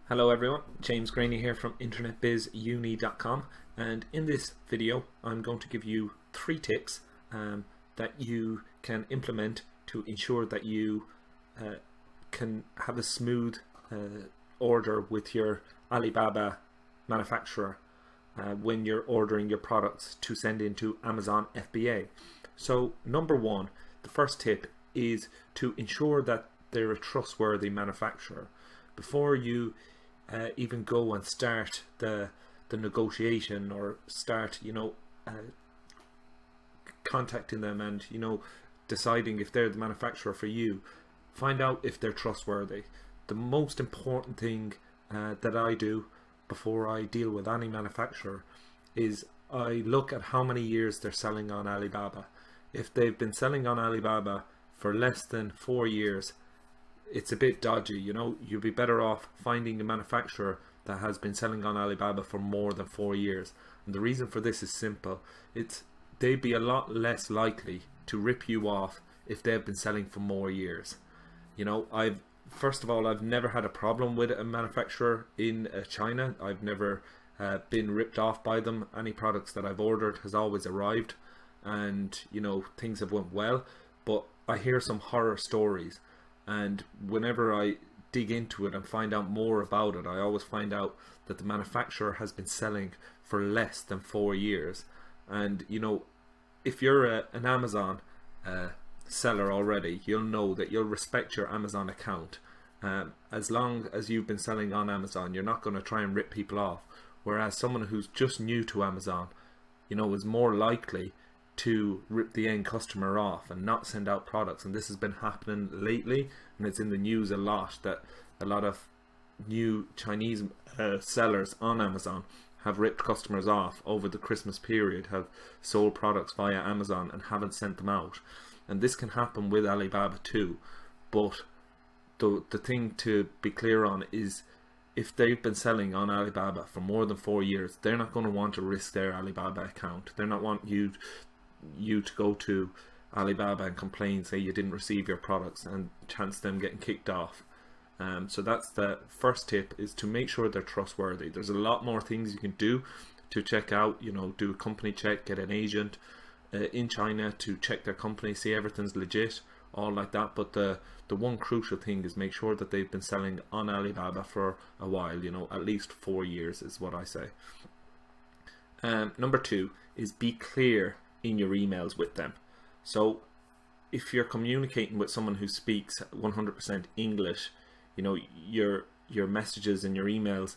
Hello everyone, James Graney here from internetbizuni.com, and in this video I'm going to give you 3 tips that you can implement to ensure that you can have a smooth order with your Alibaba manufacturer when you're ordering your products to send into Amazon FBA. So number 1, the first tip is to ensure that they're a trustworthy manufacturer. Before you even go and start the negotiation or start contacting them and deciding if they're the manufacturer for you, find out if they're trustworthy. The most important thing that I do before I deal with any manufacturer is I look at how many years they're selling on Alibaba. If they've been selling on Alibaba for less than 4 years, it's a bit dodgy. You'd be better off finding a manufacturer that has been selling on Alibaba for more than 4 years. And the reason for this is simple. They'd be a lot less likely to rip you off if they've been selling for more years. First of all, I've never had a problem with a manufacturer in China. I've never been ripped off by them. Any products that I've ordered has always arrived, and things have went well. But I hear some horror stories, and whenever I dig into it and find out more about it, I always find out that the manufacturer has been selling for less than 4 years. And if you're an Amazon seller already, you'll know that you'll respect your Amazon account. As long as you've been selling on Amazon, you're not going to try and rip people off. Whereas someone who's just new to Amazon, is more likely to rip the end customer off and not send out products. And this has been happening lately, and it's in the news a lot that a lot of new Chinese sellers on Amazon have ripped customers off over the Christmas period, have sold products via Amazon and haven't sent them out. And this can happen with Alibaba too. But the thing to be clear on is, if they've been selling on Alibaba for more than 4 years, they're not going to want to risk their Alibaba account. They're not want you to go to Alibaba and complain, say you didn't receive your products, and chance them getting kicked off. So that's the first tip, is to make sure they're trustworthy. There's a lot more things you can do to check out, do a company check, get an agent in China to check their company, see everything's legit, all like that. But the one crucial thing is make sure that they've been selling on Alibaba for a while, at least 4 years is what I say. Number 2 is be clear in your emails with them. So if you're communicating with someone who speaks 100% English, your messages and your emails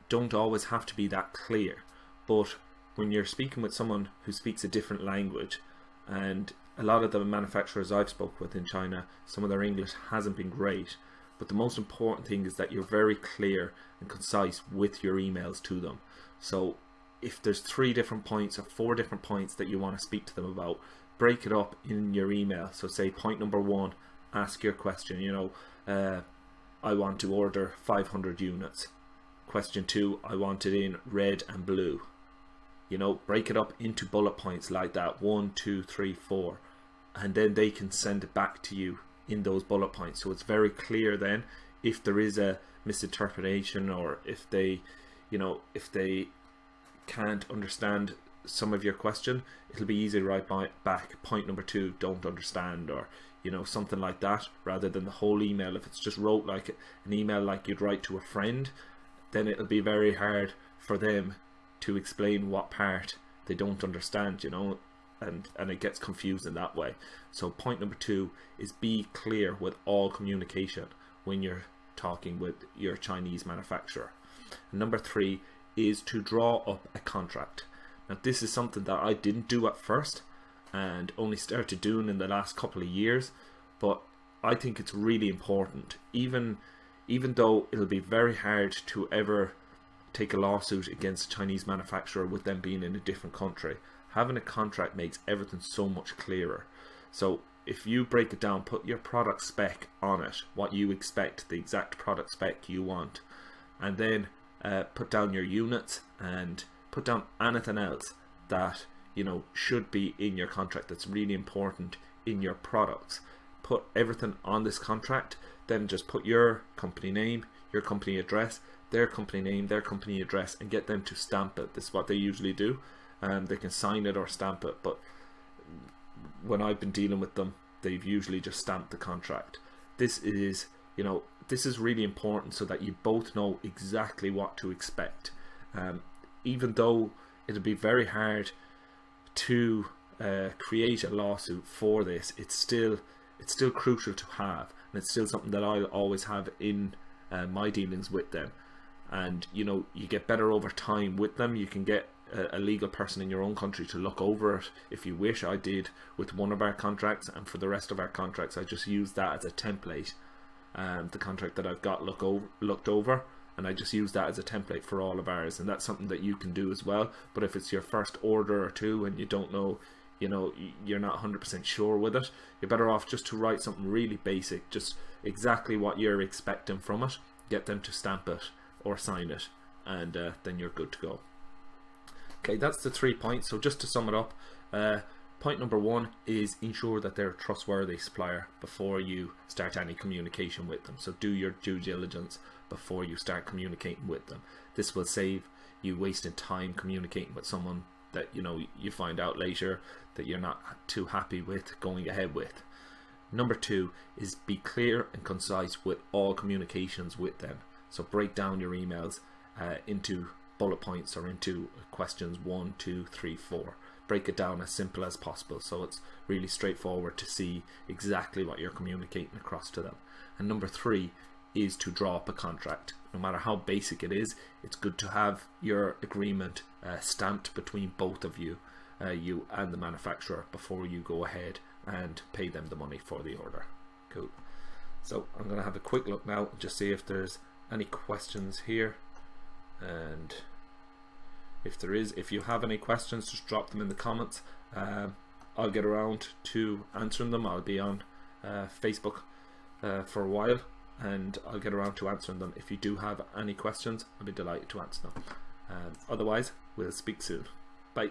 don't always have to be that clear. But when you're speaking with someone who speaks a different language, and a lot of the manufacturers I've spoke with in China, some of their English hasn't been great, but the most important thing is that you're very clear and concise with your emails to them. So if there's 3 different points or 4 different points that you want to speak to them about, break it up in your email. So say point number 1, ask your question, I want to order 500 units. Question 2, I want it in red and blue. Break it up into bullet points like that, 1, 2, 3, 4, and then they can send it back to you in those bullet points. So it's very clear then if there is a misinterpretation, or if they can't understand some of your question, it'll be easy to write back point number 2, don't understand, or something like that, rather than the whole email. If it's just wrote like an email like you'd write to a friend, then it'll be very hard for them to explain what part they don't understand, and it gets confusing that way. So point number 2 is be clear with all communication when you're talking with your Chinese manufacturer. And number 3 is to draw up a contract. Now this is something that I didn't do at first and only started doing in the last couple of years, but I think it's really important. Even though it'll be very hard to ever take a lawsuit against a Chinese manufacturer with them being in a different country, having a contract makes everything so much clearer. So if you break it down, put your product spec on it, what you expect, the exact product spec you want, and then put down your units and put down anything else that should be in your contract that's really important in your products. Put everything on this contract, then just put your company name, your company address, their company name, their company address, and get them to stamp it. This is what they usually do. They can sign it or stamp it, but when I've been dealing with them, they've usually just stamped the contract. This is, you know, this is really important so that you both know exactly what to expect. Even though it'll be very hard to create a lawsuit for this, it's still crucial to have, and it's still something that I'll always have in my dealings with them. And you know, you get better over time with them. You can get a legal person in your own country to look over it if you wish. I did with one of our contracts, and for the rest of our contracts I just use that as a template. The contract that I've got looked over, and I just use that as a template for all of ours, and that's something that you can do as well. But if it's your first order or two and you don't know, you know, you're not 100% sure with it, you're better off just to write something really basic, just exactly what you're expecting from it, get them to stamp it or sign it, and then you're good to go. Okay, that's the 3 points. So just to sum it up, point number 1 is ensure that they're a trustworthy supplier before you start any communication with them. So do your due diligence before you start communicating with them. This will save you wasting time communicating with someone that, you know, you find out later that you're not too happy with going ahead with. Number 2 is be clear and concise with all communications with them. So break down your emails into bullet points or into questions 1, 2, 3, 4. Break it down as simple as possible so it's really straightforward to see exactly what you're communicating across to them. And number 3 is to draw up a contract. No matter how basic it is, it's good to have your agreement stamped between both of you, you and the manufacturer, before you go ahead and pay them the money for the order. Cool. So I'm going to have a quick look now and just see if there's any questions here, and if there is, if you have any questions, just drop them in the comments. I'll get around to answering them. I'll be on Facebook for a while, and I'll get around to answering them. If you do have any questions, I'll be delighted to answer them. Otherwise, we'll speak soon. Bye.